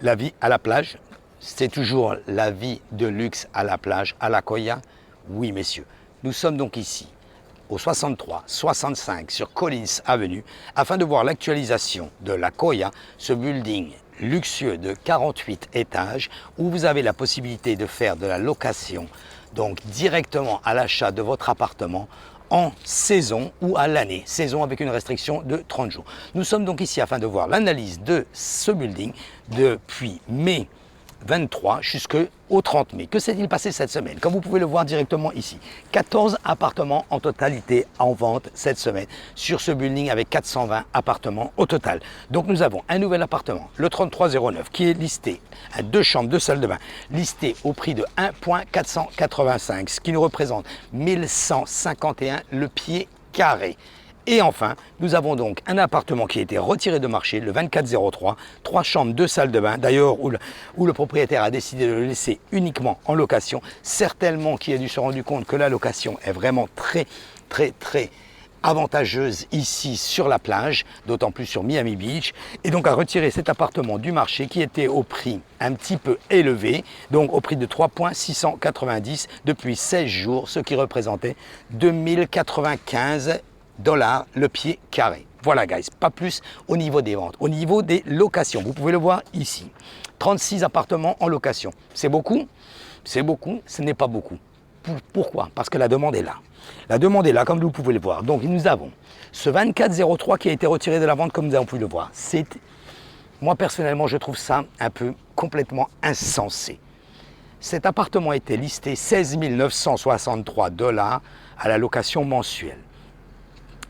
La vie à la plage, c'est toujours la vie de luxe à la plage, à la Coya. Oui, messieurs. Nous sommes donc ici, au 63-65 sur Collins Avenue, afin de voir l'actualisation de la Coya, ce building luxueux de 48 étages, où vous avez la possibilité de faire de la location, donc directement à l'achat de votre appartement, en saison ou à l'année, saison avec une restriction de 30 jours. Nous sommes donc ici afin de voir l'analyse de ce building depuis mai 23 jusqu'au 30 mai. Que s'est-il passé cette semaine? Comme vous pouvez le voir directement ici, 14 appartements en totalité en vente cette semaine sur ce building avec 420 appartements au total. Donc nous avons un nouvel appartement, le 3309, qui est listé à 2 chambres, 2 salles de bain, listé au prix de 1,485, ce qui nous représente 1151 le pied carré. Et enfin, nous avons donc un appartement qui a été retiré de marché, le 2403, 3 chambres, 2 salles de bain, d'ailleurs où le propriétaire a décidé de le laisser uniquement en location, certainement qui a dû se rendre compte que la location est vraiment très avantageuse ici sur la plage, d'autant plus sur Miami Beach, et donc a retiré cet appartement du marché qui était au prix un petit peu élevé, donc au prix de 3,690 depuis 16 jours, ce qui représentait 2095 $ le pied carré. Voilà guys, pas plus au niveau des ventes. Au niveau des locations, vous pouvez le voir ici, 36 appartements en location. C'est beaucoup? C'est beaucoup, ce n'est pas beaucoup. Pourquoi? Parce que la demande est là. La demande est là, comme vous pouvez le voir. Donc nous avons ce 2403 qui a été retiré de la vente, comme nous avons pu le voir. Moi personnellement, je trouve ça un peu complètement insensé. Cet appartement était listé 16 963 $ à la location mensuelle.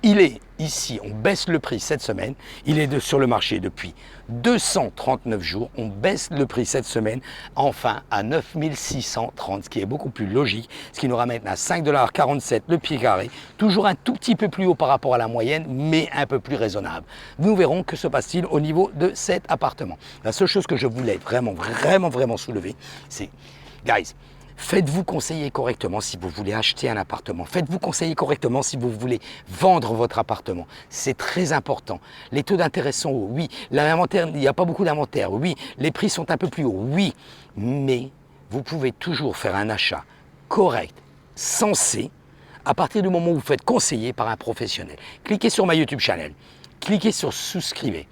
Il est ici, on baisse le prix cette semaine, il est sur le marché depuis 239 jours, on baisse le prix cette semaine, enfin à 9 630, ce qui est beaucoup plus logique, ce qui nous ramène à 5,47 $ le pied carré, toujours un tout petit peu plus haut par rapport à la moyenne, mais un peu plus raisonnable. Nous verrons que se passe-t-il au niveau de cet appartement. La seule chose que je voulais vraiment soulever, c'est, guys, faites-vous conseiller correctement si vous voulez acheter un appartement. Faites-vous conseiller correctement si vous voulez vendre votre appartement. C'est très important. Les taux d'intérêt sont hauts, oui. L'inventaire, il n'y a pas beaucoup d'inventaire, oui. Les prix sont un peu plus hauts, oui. Mais vous pouvez toujours faire un achat correct, sensé, à partir du moment où vous faites conseiller par un professionnel. Cliquez sur ma YouTube channel, cliquez sur souscrivez.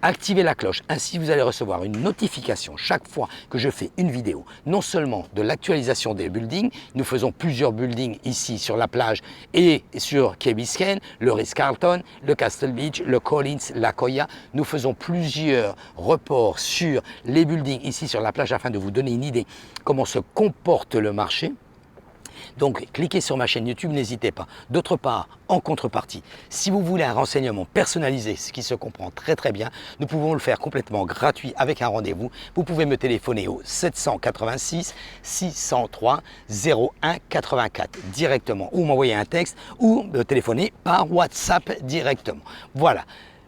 Activez la cloche, ainsi vous allez recevoir une notification chaque fois que je fais une vidéo, non seulement de l'actualisation des buildings, nous faisons plusieurs buildings ici sur la plage et sur Key Biscayne, le Ritz-Carlton, le Castle Beach, le Collins, la Coya. Nous faisons plusieurs reports sur les buildings ici sur la plage afin de vous donner une idée comment se comporte le marché. Donc, cliquez sur ma chaîne YouTube, n'hésitez pas. D'autre part, en contrepartie, si vous voulez un renseignement personnalisé, ce qui se comprend très bien, nous pouvons le faire complètement gratuit avec un rendez-vous. Vous pouvez me téléphoner au 786 603 01 84 directement, ou m'envoyer un texte, ou me téléphoner par WhatsApp directement. Voilà.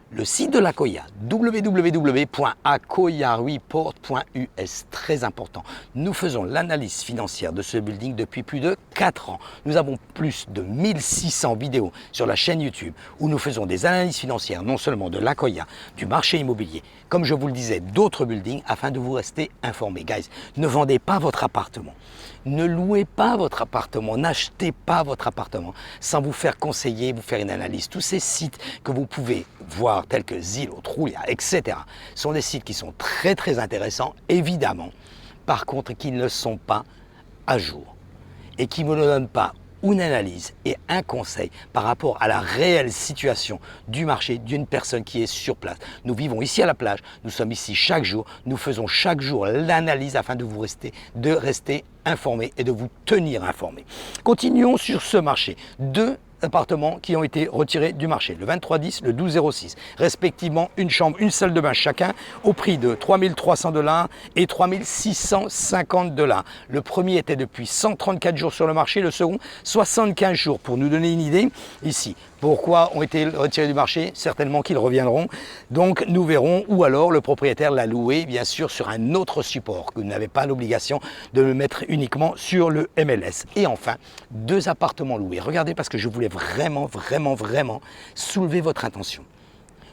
Le site de la Coya, www.acoyareport.us, très important. Nous faisons l'analyse financière de ce building depuis plus de 4 ans. Nous avons plus de 1600 vidéos sur la chaîne YouTube où nous faisons des analyses financières, non seulement de la Coya, du marché immobilier, comme je vous le disais, d'autres buildings, afin de vous rester informés. Guys, ne vendez pas votre appartement. Ne louez pas votre appartement, n'achetez pas votre appartement sans vous faire conseiller, vous faire une analyse. Tous ces sites que vous pouvez voir, tels que Zillow, Trulia, etc., sont des sites qui sont très intéressants, évidemment, par contre, qui ne sont pas à jour et qui ne vous donnent pas une analyse et un conseil par rapport à la réelle situation du marché d'une personne qui est sur place. Nous vivons ici à la plage, nous sommes ici chaque jour, nous faisons chaque jour l'analyse afin de rester informé et de vous tenir informé. Continuons sur ce marché. 2 appartements qui ont été retirés du marché, le 2310, le 1206, respectivement une chambre, une salle de bain chacun, au prix de 3 300 $ et 3 650 $. Le premier était depuis 134 jours sur le marché, le second 75 jours. Pour nous donner une idée, ici, pourquoi ont été retirés du marché? Certainement qu'ils reviendront, donc nous verrons, ou alors le propriétaire l'a loué, bien sûr, sur un autre support, que vous n'avez pas l'obligation de le mettre uniquement sur le MLS. Et enfin, 2 appartements loués. Regardez, parce que je voulais vraiment soulever votre attention.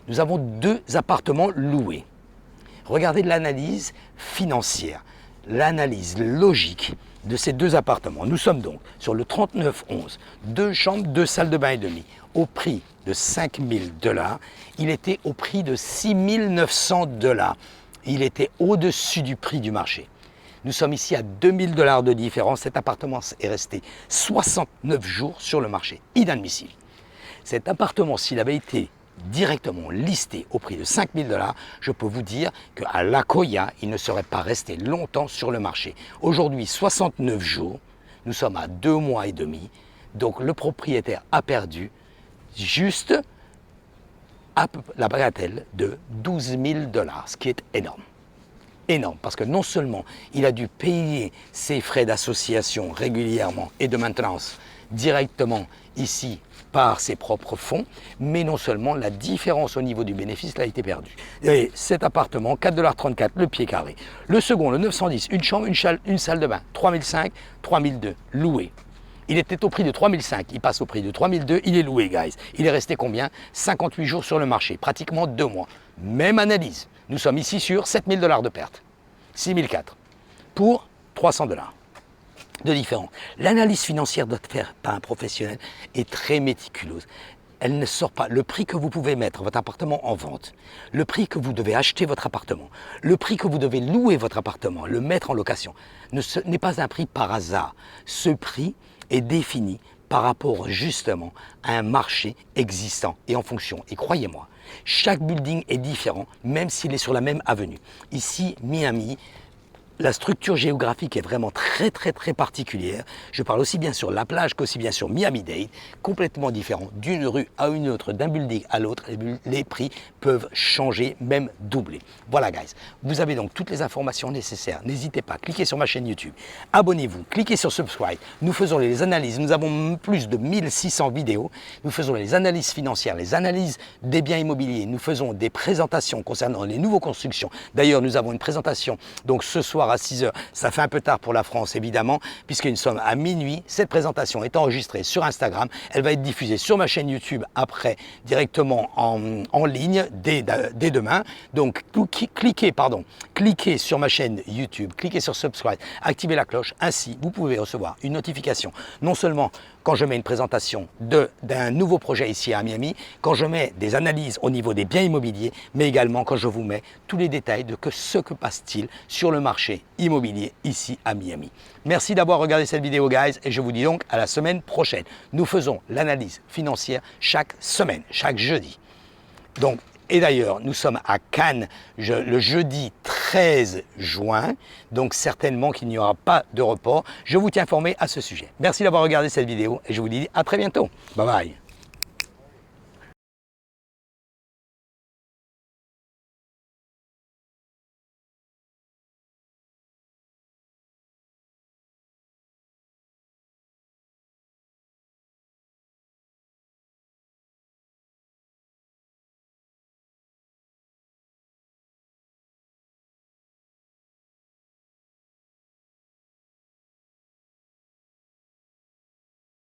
Nous avons 2 appartements loués. Regardez l'analyse financière, l'analyse logique de ces deux appartements. Nous sommes donc sur le 3911, 2 chambres, 2 salles de bain et demi, au prix de 5 000 $. Il était au prix de 6 900 $. Il était au-dessus du prix du marché. Nous sommes ici à 2 000 $ de différence. Cet appartement est resté 69 jours sur le marché. Inadmissible. Cet appartement, s'il avait été directement listé au prix de 5 000 $, je peux vous dire qu'à La Jolla, il ne serait pas resté longtemps sur le marché. Aujourd'hui, 69 jours, nous sommes à 2 mois et demi, donc le propriétaire a perdu juste la bagatelle de 12 000 $, ce qui est énorme. Énorme, parce que non seulement il a dû payer ses frais d'association régulièrement et de maintenance directement ici par ses propres fonds, mais non seulement la différence au niveau du bénéfice a été perdue. Et cet appartement, 4,34 $, le pied carré. Le second, le 910, une chambre, une salle de bain, 3005, 3002, loué. Il était au prix de 3005, il passe au prix de 3002, il est loué, guys. Il est resté combien? 58 jours sur le marché, pratiquement 2 mois. Même analyse. Nous sommes ici sur 7 000 $ de perte. 6 400 pour 300 $ de différence. L'analyse financière doit être faite par un professionnel est très méticuleuse. Elle ne sort pas. Le prix que vous pouvez mettre votre appartement en vente, le prix que vous devez acheter votre appartement, le prix que vous devez louer votre appartement, le mettre en location, n'est pas un prix par hasard. Ce prix est défini par rapport justement à un marché existant et en fonction. Et croyez-moi, chaque building est différent, même s'il est sur la même avenue. Ici, Miami, la structure géographique est vraiment très particulière. Je parle aussi bien sur la plage qu'aussi bien sur Miami-Dade, complètement différent d'une rue à une autre, d'un building à l'autre. Les prix peuvent changer, même doubler. Voilà guys, vous avez donc toutes les informations nécessaires. N'hésitez pas, cliquez sur ma chaîne YouTube, abonnez-vous, cliquez sur subscribe. Nous faisons les analyses, nous avons plus de 1600 vidéos. Nous faisons les analyses financières, les analyses des biens immobiliers. Nous faisons des présentations concernant les nouvelles constructions. D'ailleurs, nous avons une présentation donc ce soir à 6 h. Ça fait un peu tard pour la France évidemment, puisque nous sommes à minuit. Cette présentation est enregistrée sur Instagram. Elle va être diffusée sur ma chaîne YouTube après, directement en ligne dès demain. Donc cliquez sur ma chaîne YouTube, cliquez sur subscribe, activez la cloche. Ainsi, vous pouvez recevoir une notification, non seulement quand je mets une présentation d'un nouveau projet ici à Miami, quand je mets des analyses au niveau des biens immobiliers, mais également quand je vous mets tous les détails de ce que passe-t-il sur le marché immobilier ici à Miami. Merci d'avoir regardé cette vidéo, guys, et je vous dis donc à la semaine prochaine. Nous faisons l'analyse financière chaque semaine, chaque jeudi. Donc, et d'ailleurs, nous sommes à Cannes le jeudi 13 juin, donc certainement qu'il n'y aura pas de report. Je vous tiens informé à ce sujet. Merci d'avoir regardé cette vidéo et je vous dis à très bientôt. Bye bye.